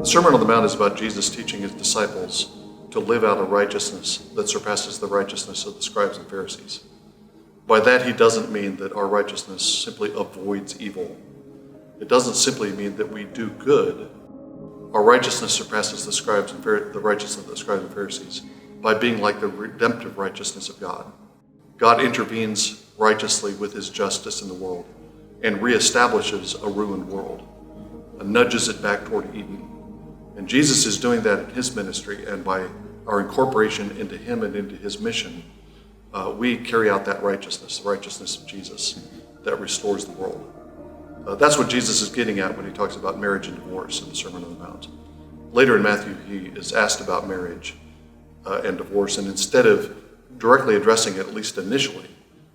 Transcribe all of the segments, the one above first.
The Sermon on the Mount is about Jesus teaching his disciples to live out a righteousness that surpasses the righteousness of the scribes and Pharisees. By that, he doesn't mean that our righteousness simply avoids evil. It doesn't simply mean that we do good. Our righteousness surpasses the righteousness of the scribes and Pharisees by being like the redemptive righteousness of God. God intervenes righteously with his justice in the world and reestablishes a ruined world, and nudges it back toward Eden. And Jesus is doing that in his ministry, and by our incorporation into him and into his mission, we carry out that righteousness, the righteousness of Jesus that restores the world. That's what Jesus is getting at when he talks about marriage and divorce in the Sermon on the Mount. Later in Matthew, he is asked about marriage and divorce, and instead of directly addressing it, at least initially,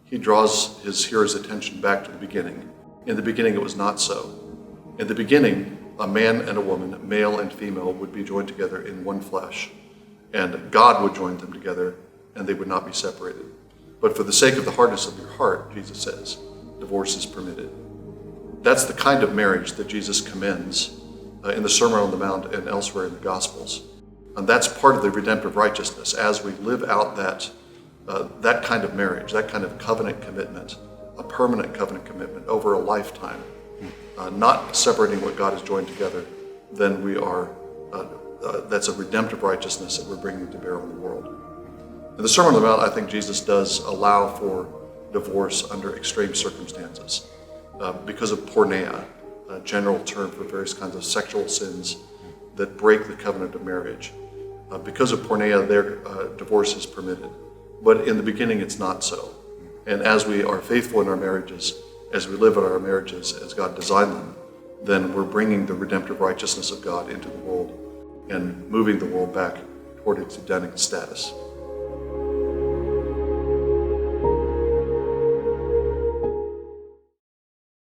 he draws his hearer's attention back to the beginning. In the beginning, it was not so. In the beginning, a man and a woman, male and female, would be joined together in one flesh, and God would join them together, and they would not be separated. But for the sake of the hardness of your heart, Jesus says, divorce is permitted. That's the kind of marriage that Jesus commends in the Sermon on the Mount and elsewhere in the Gospels. And that's part of the redemptive righteousness as we live out that kind of marriage, that kind of covenant commitment, a permanent covenant commitment over a lifetime, not separating what God has joined together. Then we are, that's a redemptive righteousness that we're bringing to bear on the world. In the Sermon on the Mount, I think Jesus does allow for divorce under extreme circumstances because of porneia, a general term for various kinds of sexual sins that break the covenant of marriage. Because of porneia, their divorce is permitted. But in the beginning, it's not so. And as we are faithful in our marriages, as we live in our marriages as God designed them, then we're bringing the redemptive righteousness of God into the world and moving the world back toward its Edenic status.